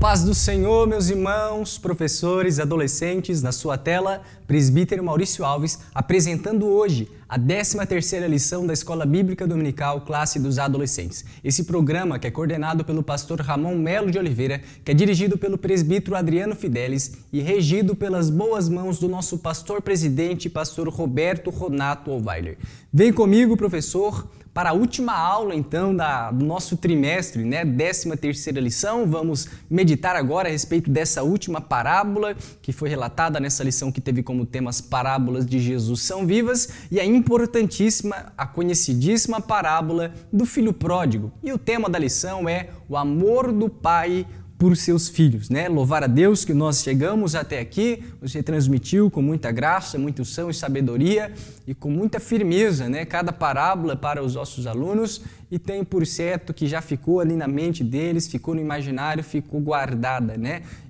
paz do Senhor, meus irmãos, professores, adolescentes, na sua tela, presbítero Maurício Alves, apresentando hoje a 13ª lição da Escola Bíblica Dominical Classe dos Adolescentes. Esse programa que é coordenado pelo pastor Ramon Melo de Oliveira, que é dirigido pelo presbítero Adriano Fidelis e regido pelas boas mãos do nosso pastor-presidente, pastor Roberto Ronato Olweiler. Vem comigo, professor, para a última aula, então, do nosso trimestre, 13ª lição. Vamos meditar agora a respeito dessa última parábola que foi relatada nessa lição que teve como tema as parábolas de Jesus são vivas e a importantíssima, a conhecidíssima parábola do filho pródigo. E o tema da lição é o amor do pai por seus filhos, Louvar a Deus que nós chegamos até aqui, você transmitiu com muita graça, muita unção e sabedoria e com muita firmeza, cada parábola para os nossos alunos e tem por certo que já ficou ali na mente deles, ficou no imaginário, ficou guardada,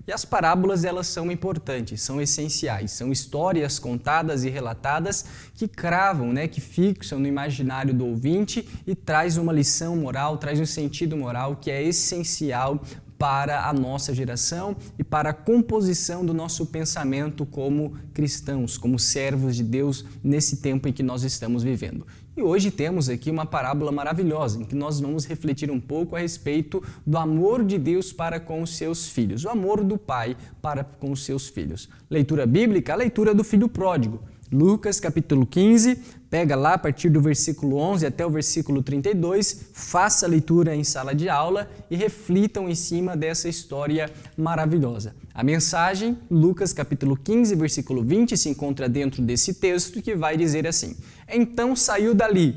E as parábolas, elas são importantes, são essenciais, são histórias contadas e relatadas que cravam, que fixam no imaginário do ouvinte e traz uma lição moral, traz um sentido moral que é essencial para a nossa geração e para a composição do nosso pensamento como cristãos, como servos de Deus nesse tempo em que nós estamos vivendo. E hoje temos aqui uma parábola maravilhosa, em que nós vamos refletir um pouco a respeito do amor de Deus para com os seus filhos, o amor do pai para com os seus filhos. Leitura bíblica, a leitura do filho pródigo. Lucas capítulo 15, pega lá a partir do versículo 11 até o versículo 32, faça a leitura em sala de aula e reflitam em cima dessa história maravilhosa. A mensagem, Lucas capítulo 15, versículo 20, se encontra dentro desse texto que vai dizer assim: Então saiu dali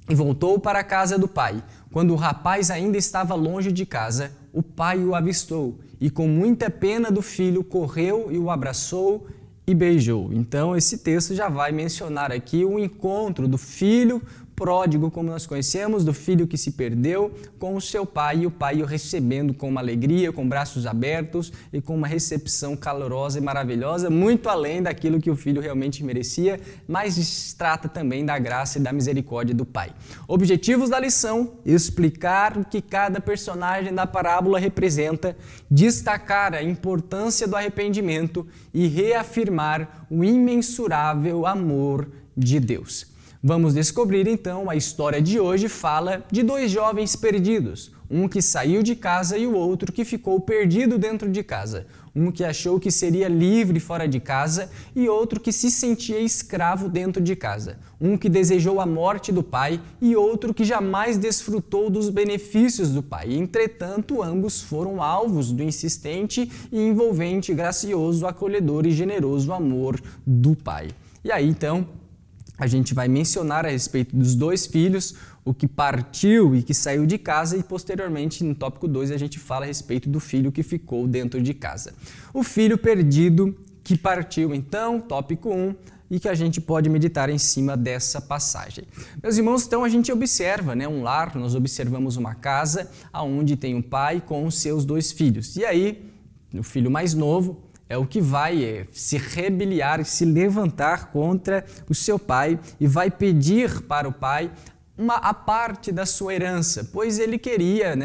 e voltou para a casa do pai. Quando o rapaz ainda estava longe de casa, o pai o avistou e com muita pena do filho correu e o abraçou e beijou. Então esse texto já vai mencionar aqui o encontro do filho pródigo, como nós conhecemos, do filho que se perdeu com o seu pai e o pai o recebendo com uma alegria, com braços abertos e com uma recepção calorosa e maravilhosa, muito além daquilo que o filho realmente merecia, mas trata também da graça e da misericórdia do pai. Objetivos da lição: explicar o que cada personagem da parábola representa, destacar a importância do arrependimento e reafirmar o imensurável amor de Deus. Vamos descobrir então, a história de hoje fala de dois jovens perdidos, um que saiu de casa e o outro que ficou perdido dentro de casa, um que achou que seria livre fora de casa e outro que se sentia escravo dentro de casa, um que desejou a morte do pai e outro que jamais desfrutou dos benefícios do pai. Entretanto, ambos foram alvos do insistente e envolvente, gracioso, acolhedor e generoso amor do pai. E aí então, a gente vai mencionar a respeito dos dois filhos, o que partiu e que saiu de casa, e posteriormente, no tópico 2, a gente fala a respeito do filho que ficou dentro de casa. O filho perdido que partiu, então, tópico 1, e que a gente pode meditar em cima dessa passagem. Meus irmãos, então a gente observa, um lar, nós observamos uma casa onde tem um pai com os seus dois filhos. E aí, o filho mais novo é o que vai se rebeliar, se levantar contra o seu pai e vai pedir para o pai a parte da sua herança, pois ele queria,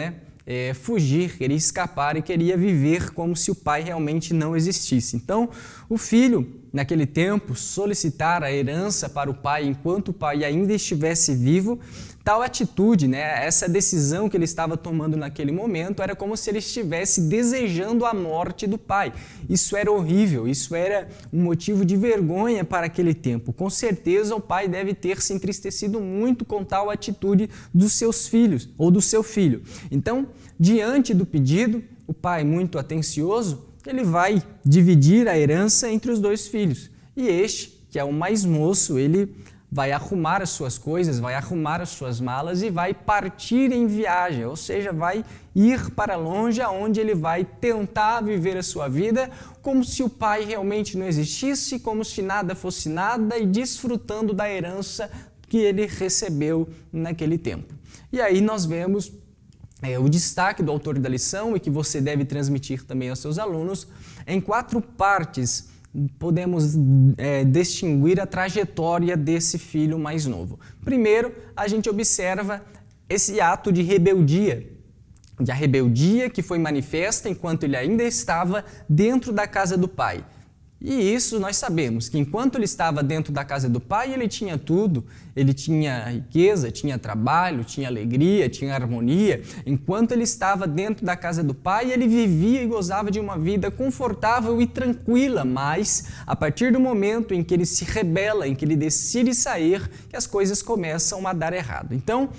fugir, queria escapar e queria viver como se o pai realmente não existisse. Então, o filho, naquele tempo, solicitar a herança para o pai enquanto o pai ainda estivesse vivo, tal atitude, essa decisão que ele estava tomando naquele momento, era como se ele estivesse desejando a morte do pai. Isso era horrível, isso era um motivo de vergonha para aquele tempo. Com certeza o pai deve ter se entristecido muito com tal atitude dos seus filhos, ou do seu filho. Então, diante do pedido, o pai, muito atencioso, ele vai dividir a herança entre os dois filhos. E este, que é o mais moço, ele vai arrumar as suas coisas, vai arrumar as suas malas e vai partir em viagem, ou seja, vai ir para longe, aonde ele vai tentar viver a sua vida como se o pai realmente não existisse, como se nada fosse nada e desfrutando da herança que ele recebeu naquele tempo. E aí nós vemos o destaque do autor da lição e que você deve transmitir também aos seus alunos. Em 4 partes podemos distinguir a trajetória desse filho mais novo. Primeiro, a gente observa esse ato de rebeldia e a rebeldia que foi manifesta enquanto ele ainda estava dentro da casa do pai. E isso nós sabemos, que enquanto ele estava dentro da casa do pai, ele tinha tudo, ele tinha riqueza, tinha trabalho, tinha alegria, tinha harmonia. Enquanto ele estava dentro da casa do pai, ele vivia e gozava de uma vida confortável e tranquila, mas a partir do momento em que ele se rebela, em que ele decide sair, que as coisas começam a dar errado. Então,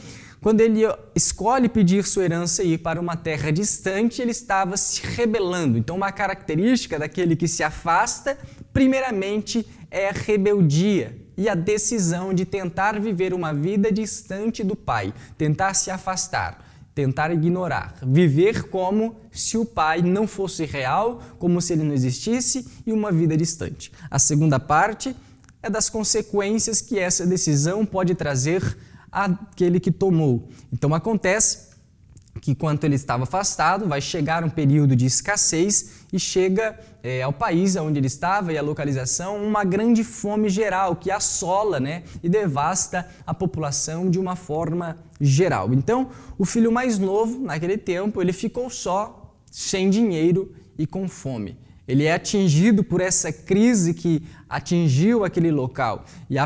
quando ele escolhe pedir sua herança e ir para uma terra distante, ele estava se rebelando. Então, uma característica daquele que se afasta, primeiramente, é a rebeldia e a decisão de tentar viver uma vida distante do Pai, tentar se afastar, tentar ignorar, viver como se o Pai não fosse real, como se ele não existisse, e uma vida distante. A segunda parte é das consequências que essa decisão pode trazer àquele que tomou. Então acontece que enquanto ele estava afastado, vai chegar um período de escassez e chega ao país onde ele estava e a localização uma grande fome geral que assola, e devasta a população de uma forma geral. Então o filho mais novo, naquele tempo, ele ficou só, sem dinheiro e com fome. Ele é atingido por essa crise que atingiu aquele local e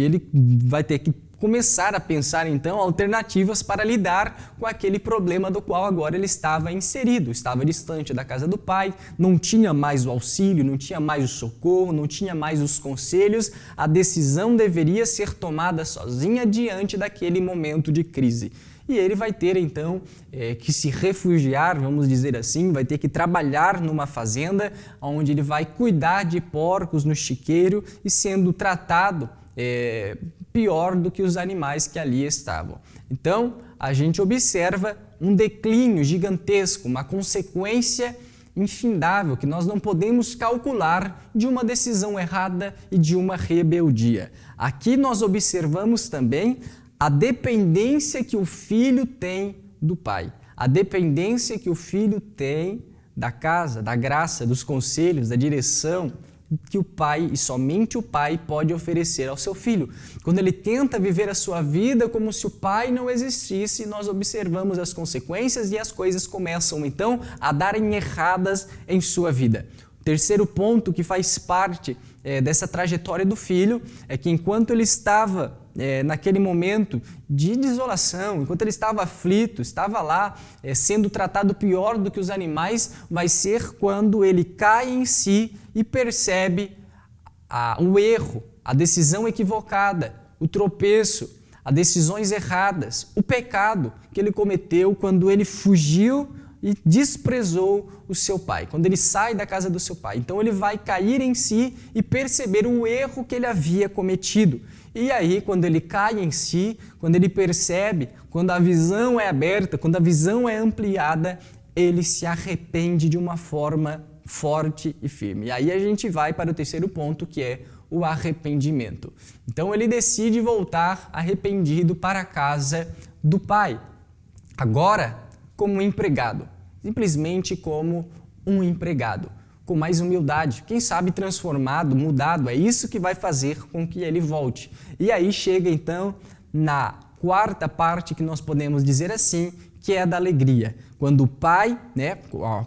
ele vai ter que começar a pensar então alternativas para lidar com aquele problema do qual agora ele estava inserido, estava distante da casa do pai, não tinha mais o auxílio, não tinha mais o socorro, não tinha mais os conselhos, a decisão deveria ser tomada sozinha diante daquele momento de crise. E ele vai ter então que se refugiar, vamos dizer assim, vai ter que trabalhar numa fazenda onde ele vai cuidar de porcos no chiqueiro e sendo tratado pior do que os animais que ali estavam. Então, a gente observa um declínio gigantesco, uma consequência infindável que nós não podemos calcular de uma decisão errada e de uma rebeldia. Aqui nós observamos também a dependência que o filho tem do pai, a dependência que o filho tem da casa, da graça, dos conselhos, da direção que o pai, e somente o pai, pode oferecer ao seu filho. Quando ele tenta viver a sua vida como se o pai não existisse, nós observamos as consequências e as coisas começam então a darem erradas em sua vida. O terceiro ponto que faz parte dessa trajetória do filho é que enquanto ele estava naquele momento de desolação, enquanto ele estava aflito, estava lá sendo tratado pior do que os animais, vai ser quando ele cai em si e percebe o erro, a decisão equivocada, o tropeço, as decisões erradas, o pecado que ele cometeu quando ele fugiu e desprezou o seu pai, quando ele sai da casa do seu pai. Então ele vai cair em si e perceber o erro que ele havia cometido. E aí, quando ele cai em si, quando ele percebe, quando a visão é aberta, quando a visão é ampliada, ele se arrepende de uma forma forte e firme. E aí a gente vai para o terceiro ponto, que é o arrependimento. Então ele decide voltar arrependido para a casa do pai. Agora, como um empregado, simplesmente como um empregado, com mais humildade, quem sabe transformado, mudado, é isso que vai fazer com que ele volte. E aí chega então na quarta parte que nós podemos dizer assim, que é a da alegria. Quando o pai,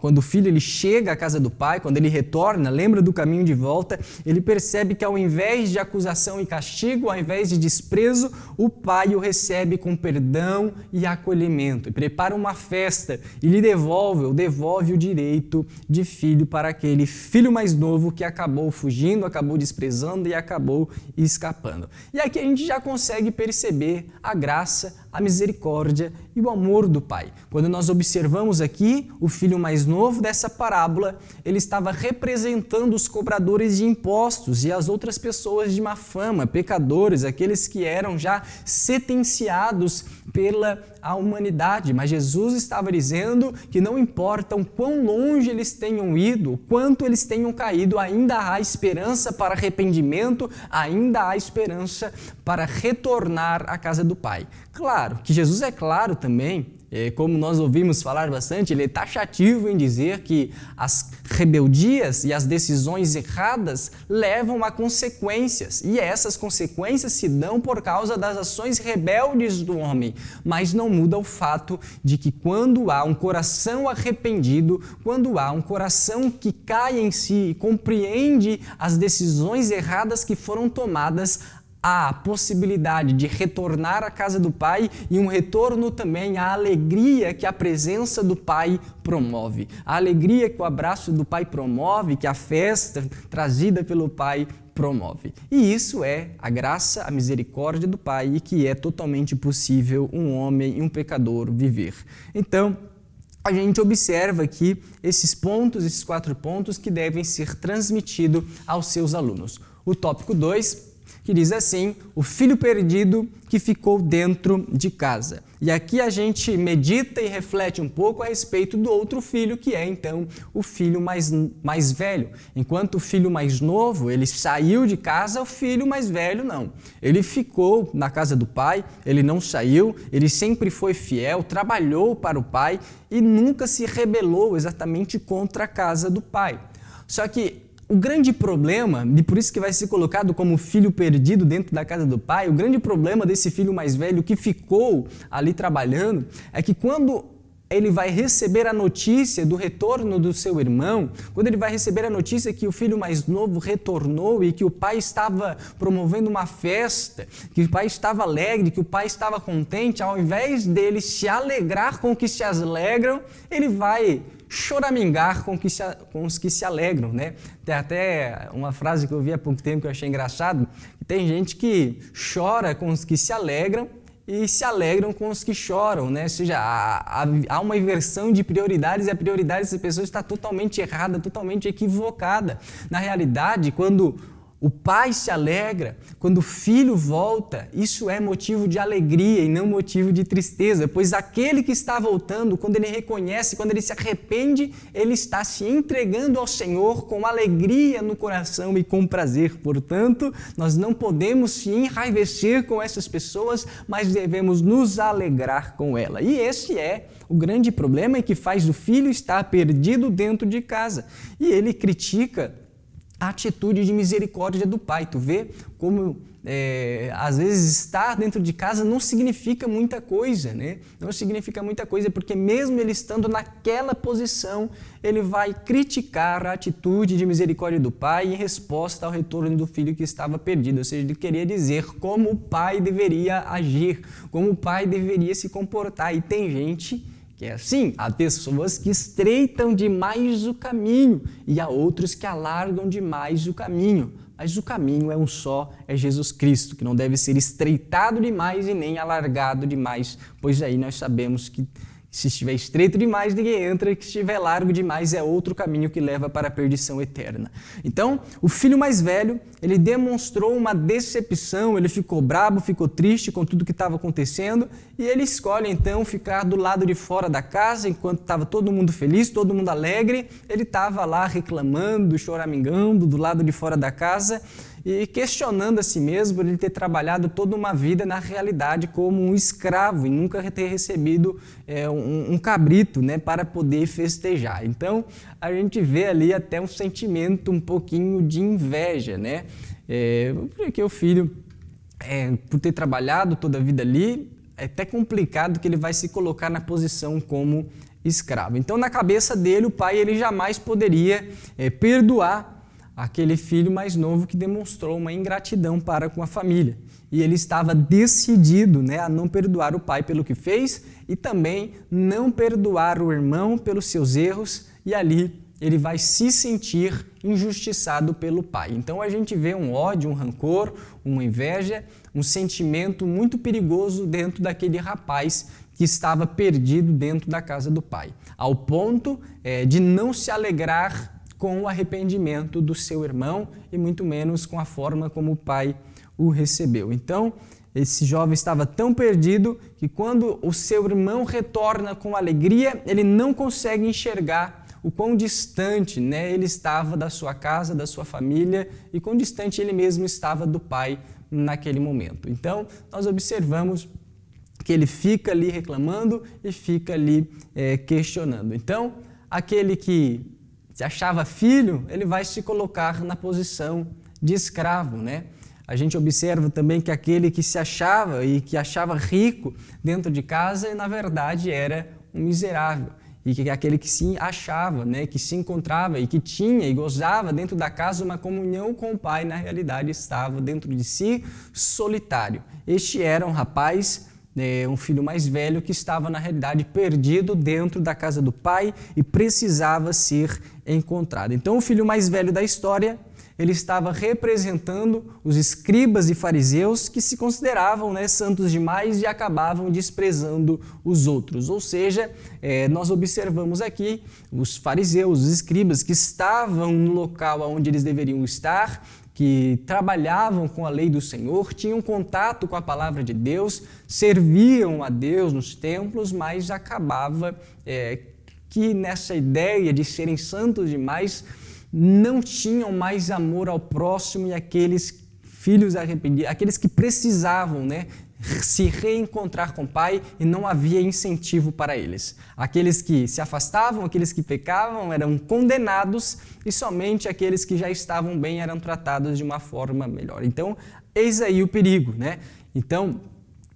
quando o filho ele chega à casa do pai, quando ele retorna, lembra do caminho de volta, ele percebe que ao invés de acusação e castigo, ao invés de desprezo, o pai o recebe com perdão e acolhimento, e prepara uma festa e lhe devolve o direito de filho para aquele filho mais novo que acabou fugindo, acabou desprezando e acabou escapando. E aqui a gente já consegue perceber a graça, a misericórdia e o amor do pai. Quando nós observamos aqui o filho mais novo dessa parábola, ele estava representando os cobradores de impostos e as outras pessoas de má fama, pecadores, aqueles que eram já sentenciados pela humanidade. Mas Jesus estava dizendo que não importa o quão longe eles tenham ido, o quanto eles tenham caído, ainda há esperança para arrependimento, ainda há esperança para retornar à casa do Pai. Claro, que Jesus é claro também, como nós ouvimos falar bastante, ele é taxativo em dizer que as rebeldias e as decisões erradas levam a consequências, e essas consequências se dão por causa das ações rebeldes do homem, mas não muda o fato de que quando há um coração arrependido, quando há um coração que cai em si e compreende as decisões erradas que foram tomadas, há a possibilidade de retornar à casa do Pai e um retorno também à alegria que a presença do Pai promove. A alegria que o abraço do Pai promove, que a festa trazida pelo Pai promove. E isso é a graça, a misericórdia do Pai e que é totalmente possível um homem e um pecador viver. Então, a gente observa aqui esses 4 pontos que devem ser transmitidos aos seus alunos. O tópico 2, que diz assim, o filho perdido que ficou dentro de casa. E aqui a gente medita e reflete um pouco a respeito do outro filho, que é então o filho mais velho. Enquanto o filho mais novo, ele saiu de casa, o filho mais velho não. Ele ficou na casa do pai, ele não saiu, ele sempre foi fiel, trabalhou para o pai e nunca se rebelou exatamente contra a casa do pai. Só que o grande problema, e por isso que vai ser colocado como filho perdido dentro da casa do pai, o grande problema desse filho mais velho que ficou ali trabalhando é que quando ele vai receber a notícia do retorno do seu irmão, quando ele vai receber a notícia que o filho mais novo retornou e que o pai estava promovendo uma festa, que o pai estava alegre, que o pai estava contente, ao invés dele se alegrar com os que se alegram, ele vai choramingar com os que se alegram, né? Tem até uma frase que eu vi há pouco tempo que eu achei engraçado, que tem gente que chora com os que se alegram e se alegram com os que choram, né? Ou seja, há uma inversão de prioridades e a prioridade dessa pessoa está totalmente errada, totalmente equivocada. Na realidade, quando o pai se alegra, quando o filho volta, isso é motivo de alegria e não motivo de tristeza, pois aquele que está voltando, quando ele reconhece, quando ele se arrepende, ele está se entregando ao Senhor com alegria no coração e com prazer. Portanto, nós não podemos se enraivecer com essas pessoas, mas devemos nos alegrar com ela. E esse é o grande problema que faz o filho estar perdido dentro de casa. E ele critica a atitude de misericórdia do pai. Tu vê como às vezes estar dentro de casa não significa muita coisa, né? Não significa muita coisa, porque mesmo ele estando naquela posição, ele vai criticar a atitude de misericórdia do pai em resposta ao retorno do filho que estava perdido. Ou seja, ele queria dizer como o pai deveria agir, como o pai deveria se comportar. E tem gente que é assim, há pessoas que estreitam demais o caminho e há outros que alargam demais o caminho. Mas o caminho é um só, é Jesus Cristo, que não deve ser estreitado demais e nem alargado demais, pois aí nós sabemos que se estiver estreito demais, ninguém entra, e que estiver largo demais é outro caminho que leva para a perdição eterna. Então, o filho mais velho, ele demonstrou uma decepção, ele ficou bravo, ficou triste com tudo que estava acontecendo e ele escolhe então ficar do lado de fora da casa, enquanto estava todo mundo feliz, todo mundo alegre, ele estava lá reclamando, choramingando do lado de fora da casa e questionando a si mesmo por ele ter trabalhado toda uma vida na realidade como um escravo e nunca ter recebido um cabrito, né, para poder festejar. Então, a gente vê ali até um sentimento um pouquinho de inveja, né? Porque o filho, por ter trabalhado toda a vida ali, é até complicado que ele vai se colocar na posição como escravo. Então, na cabeça dele, o pai ele jamais poderia perdoar aquele filho mais novo que demonstrou uma ingratidão para com a família. E ele estava decidido, né, a não perdoar o pai pelo que fez e também não perdoar o irmão pelos seus erros, e ali ele vai se sentir injustiçado pelo pai. Então a gente vê um ódio, um rancor, uma inveja, um sentimento muito perigoso dentro daquele rapaz que estava perdido dentro da casa do pai, ao ponto de não se alegrar com o arrependimento do seu irmão e muito menos com a forma como o pai o recebeu. Então, esse jovem estava tão perdido que quando o seu irmão retorna com alegria, ele não consegue enxergar o quão distante, né, ele estava da sua casa, da sua família e quão distante ele mesmo estava do pai naquele momento. Então, nós observamos que ele fica ali reclamando e fica ali questionando. Então, aquele que se achava filho, ele vai se colocar na posição de escravo, né? A gente observa também que aquele que se achava e que achava rico dentro de casa, na verdade era um miserável. E que aquele que se achava, né, que se encontrava e que tinha e gozava dentro da casa uma comunhão com o Pai, na realidade estava dentro de si solitário. Este era um rapaz, um filho mais velho, que estava na realidade perdido dentro da casa do pai e precisava ser encontrado. Então o filho mais velho da história, ele estava representando os escribas e fariseus que se consideravam, né, santos demais e acabavam desprezando os outros. Ou seja, nós observamos aqui os fariseus, os escribas que estavam no local onde eles deveriam estar, que trabalhavam com a lei do Senhor, tinham contato com a palavra de Deus, serviam a Deus nos templos, mas acabava que nessa ideia de serem santos demais, não tinham mais amor ao próximo e aqueles filhos arrependidos, aqueles que precisavam, né, se reencontrar com o Pai e não havia incentivo para eles. Aqueles que se afastavam, aqueles que pecavam eram condenados e somente aqueles que já estavam bem eram tratados de uma forma melhor. Então, eis aí o perigo, né? Então,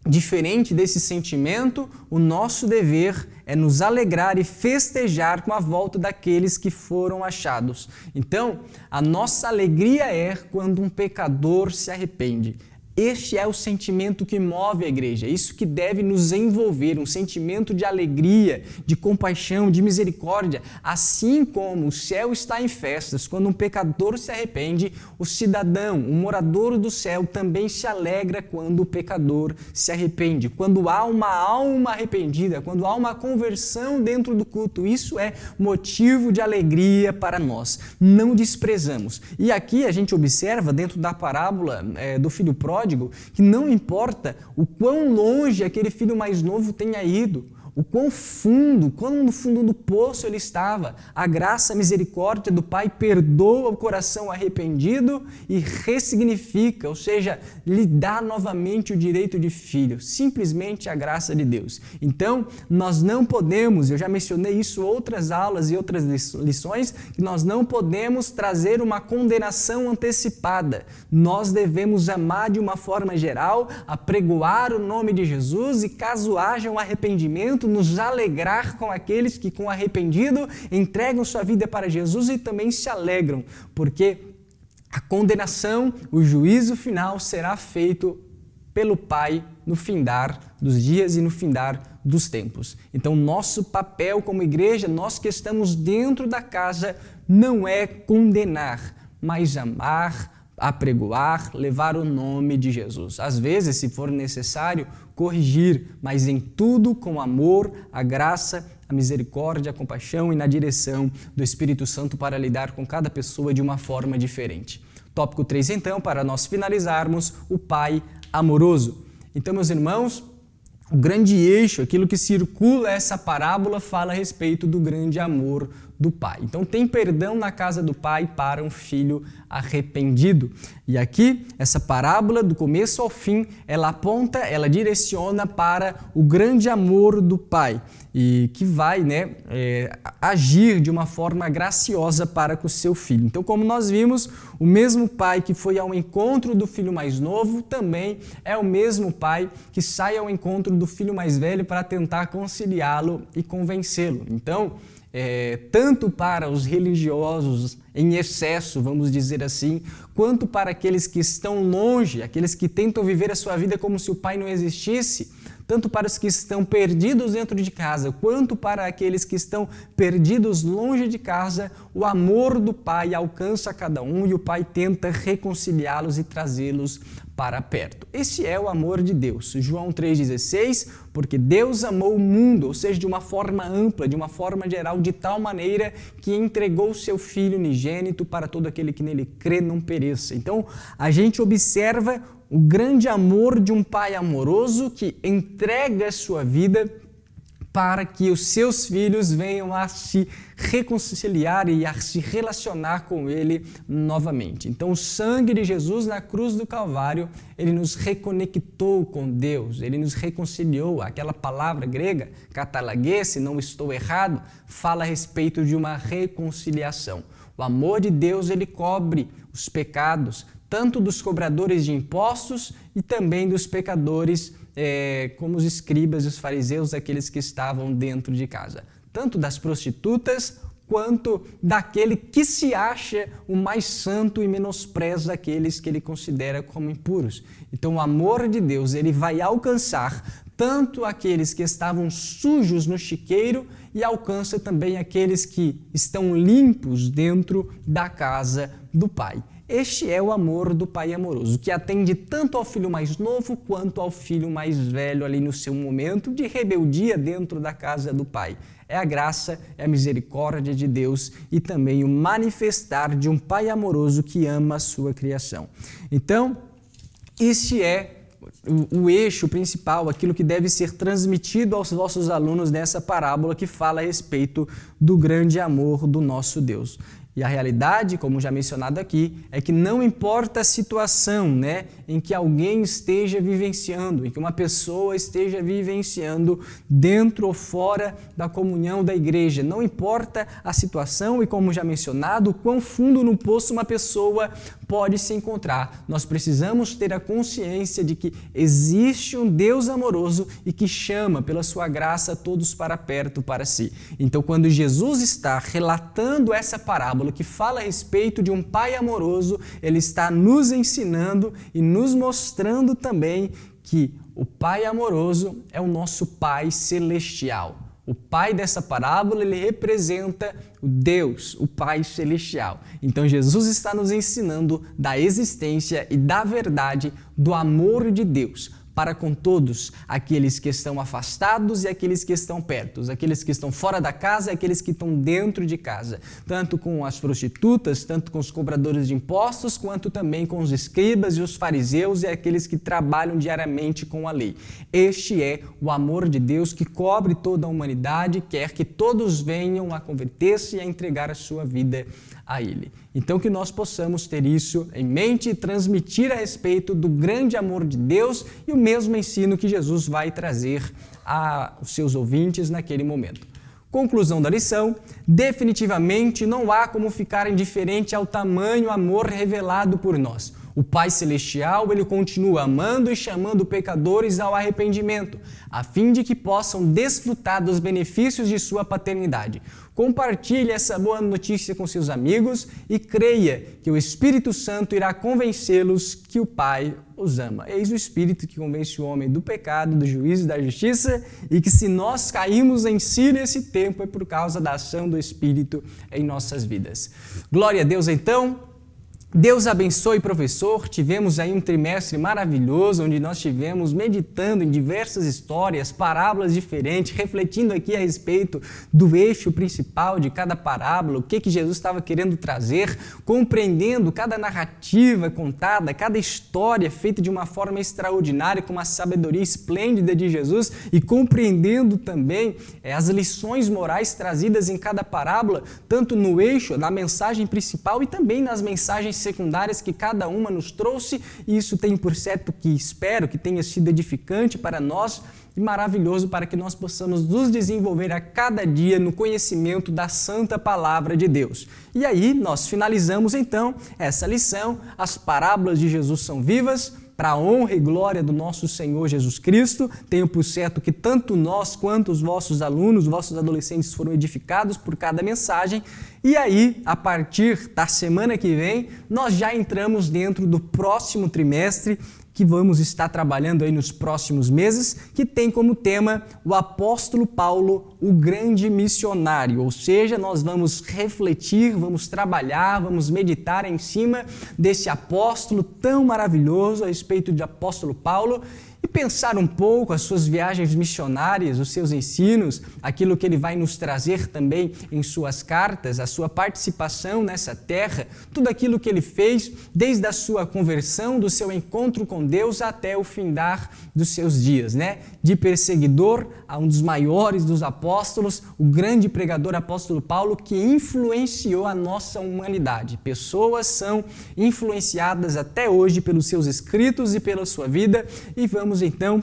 diferente desse sentimento, o nosso dever é nos alegrar e festejar com a volta daqueles que foram achados. Então, a nossa alegria é quando um pecador se arrepende. Este é o sentimento que move a igreja, isso que deve nos envolver, um sentimento de alegria, de compaixão, de misericórdia. Assim como o céu está em festas, quando um pecador se arrepende, o cidadão, o morador do céu também se alegra quando o pecador se arrepende. Quando há uma alma arrependida, quando há uma conversão dentro do culto, isso é motivo de alegria para nós. Não desprezamos. E aqui a gente observa dentro da parábola do filho pródigo, que não importa o quão longe aquele filho mais novo tenha ido, o quão no fundo do poço ele estava, a graça, a misericórdia do Pai perdoa o coração arrependido e ressignifica, ou seja, lhe dá novamente o direito de filho, simplesmente a graça de Deus. Então, nós não podemos, eu já mencionei isso em outras aulas e outras lições, que nós não podemos trazer uma condenação antecipada. Nós devemos amar de uma forma geral, apregoar o nome de Jesus e caso haja um arrependimento, nos alegrar com aqueles que, com arrependido, entregam sua vida para Jesus e também se alegram, porque a condenação, o juízo final será feito pelo Pai no findar dos dias e no findar dos tempos. Então, nosso papel como igreja, nós que estamos dentro da casa, não é condenar, mas amar, apregoar, levar o nome de Jesus. Às vezes, se for necessário, corrigir, mas em tudo com amor, a graça, a misericórdia, a compaixão e na direção do Espírito Santo para lidar com cada pessoa de uma forma diferente. Tópico 3, então, para nós finalizarmos, o Pai amoroso. Então, meus irmãos, o grande eixo, aquilo que circula essa parábola, fala a respeito do grande amor do Pai. Então, tem perdão na casa do Pai para um filho arrependido. E aqui, essa parábola, do começo ao fim, ela aponta, ela direciona para o grande amor do Pai e que vai, agir de uma forma graciosa para com o seu filho. Então, como nós vimos, o mesmo Pai que foi ao encontro do filho mais novo também é o mesmo Pai que sai ao encontro do filho mais velho para tentar conciliá-lo e convencê-lo. Então, tanto para os religiosos em excesso, vamos dizer assim, quanto para aqueles que estão longe, aqueles que tentam viver a sua vida como se o Pai não existisse, tanto para os que estão perdidos dentro de casa, quanto para aqueles que estão perdidos longe de casa, o amor do Pai alcança cada um e o Pai tenta reconciliá-los e trazê-los para perto. Esse é o amor de Deus. João 3,16, porque Deus amou o mundo, ou seja, de uma forma ampla, de uma forma geral, de tal maneira que entregou o seu Filho unigênito para todo aquele que nele crê não pereça. Então, a gente observa o grande amor de um Pai amoroso que entrega a sua vida para que os seus filhos venham a se reconciliar e a se relacionar com Ele novamente. Então, o sangue de Jesus na cruz do Calvário, ele nos reconectou com Deus, ele nos reconciliou. Aquela palavra grega, katalagê, se não estou errado, fala a respeito de uma reconciliação. O amor de Deus, ele cobre os pecados, tanto dos cobradores de impostos e também dos pecadores, como os escribas e os fariseus, aqueles que estavam dentro de casa. Tanto das prostitutas, quanto daquele que se acha o mais santo e menospreza aqueles que ele considera como impuros. Então o amor de Deus, ele vai alcançar tanto aqueles que estavam sujos no chiqueiro e alcança também aqueles que estão limpos dentro da casa do Pai. Este é o amor do Pai amoroso, que atende tanto ao filho mais novo quanto ao filho mais velho ali no seu momento de rebeldia dentro da casa do Pai. É a graça, é a misericórdia de Deus e também o manifestar de um Pai amoroso que ama a sua criação. Então, este é o eixo principal, aquilo que deve ser transmitido aos vossos alunos nessa parábola que fala a respeito do grande amor do nosso Deus. E a realidade, como já mencionado aqui, é que não importa a situação, em que alguém esteja vivenciando, em que uma pessoa esteja vivenciando dentro ou fora da comunhão da igreja. Não importa a situação e, como já mencionado, o quão fundo no poço uma pessoa pode se encontrar. Nós precisamos ter a consciência de que existe um Deus amoroso e que chama pela sua graça todos para perto para si. Então, quando Jesus está relatando essa parábola que fala a respeito de um Pai amoroso, ele está nos ensinando e nos mostrando também que o Pai amoroso é o nosso Pai celestial. O Pai dessa parábola, ele representa o Deus, o Pai celestial. Então Jesus está nos ensinando da existência e da verdade do amor de Deus para com todos, aqueles que estão afastados e aqueles que estão perto, aqueles que estão fora da casa e aqueles que estão dentro de casa, tanto com as prostitutas, tanto com os cobradores de impostos, quanto também com os escribas e os fariseus e aqueles que trabalham diariamente com a lei. Este é o amor de Deus que cobre toda a humanidade, quer que todos venham a converter-se e a entregar a sua vida a Ele. Então que nós possamos ter isso em mente e transmitir a respeito do grande amor de Deus e o mesmo ensino que Jesus vai trazer aos seus ouvintes naquele momento. Conclusão da lição: definitivamente não há como ficar indiferente ao tamanho amor revelado por nós. O Pai Celestial, ele continua amando e chamando pecadores ao arrependimento, a fim de que possam desfrutar dos benefícios de sua paternidade. Compartilhe essa boa notícia com seus amigos e creia que o Espírito Santo irá convencê-los que o Pai os ama. Eis o Espírito que convence o homem do pecado, do juízo e da justiça, e que se nós caímos em si nesse tempo é por causa da ação do Espírito em nossas vidas. Glória a Deus, então. Deus abençoe, professor. Tivemos aí um trimestre maravilhoso, onde nós estivemos meditando em diversas histórias, parábolas diferentes, refletindo aqui a respeito do eixo principal de cada parábola, o que Jesus estava querendo trazer, compreendendo cada narrativa contada, cada história feita de uma forma extraordinária, com uma sabedoria esplêndida de Jesus e compreendendo também as lições morais trazidas em cada parábola, tanto no eixo, na mensagem principal e também nas mensagens secundárias que cada uma nos trouxe, e isso tem por certo que espero que tenha sido edificante para nós e maravilhoso para que nós possamos nos desenvolver a cada dia no conhecimento da Santa Palavra de Deus. E aí nós finalizamos então essa lição. As parábolas de Jesus são vivas, para a honra e glória do nosso Senhor Jesus Cristo. Tenho por certo que tanto nós quanto os vossos alunos, vossos adolescentes foram edificados por cada mensagem. E aí, a partir da semana que vem, nós já entramos dentro do próximo trimestre, que vamos estar trabalhando aí nos próximos meses, que tem como tema o apóstolo Paulo, o grande missionário. Ou seja, nós vamos refletir, vamos trabalhar, vamos meditar em cima desse apóstolo tão maravilhoso a respeito de apóstolo Paulo. e pensar um pouco as suas viagens missionárias, os seus ensinos, aquilo que ele vai nos trazer também em suas cartas, a sua participação nessa terra, tudo aquilo que ele fez desde a sua conversão, do seu encontro com Deus até o findar dos seus dias, né? De perseguidor a um dos maiores dos apóstolos, o grande pregador apóstolo Paulo, que influenciou a nossa humanidade. Pessoas são influenciadas até hoje pelos seus escritos e pela sua vida, e vamos então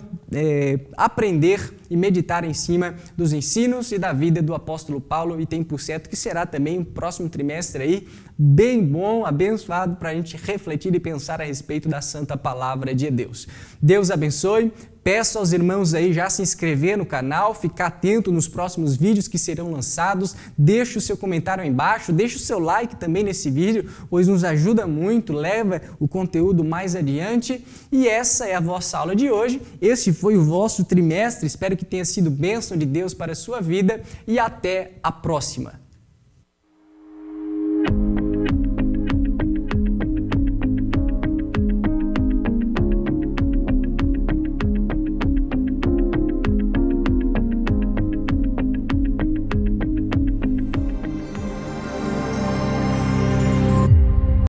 aprender e meditar em cima dos ensinos e da vida do apóstolo Paulo, e tem por certo que será também um próximo trimestre aí bem bom, abençoado, para a gente refletir e pensar a respeito da santa palavra de Deus. Deus abençoe. Peço aos irmãos aí já se inscrever no canal, ficar atento nos próximos vídeos que serão lançados, deixe o seu comentário aí embaixo, deixe o seu like também nesse vídeo, pois nos ajuda muito, leva o conteúdo mais adiante. E essa é a vossa aula de hoje, esse foi o vosso trimestre, espero que tenha sido bênção de Deus para a sua vida e até a próxima.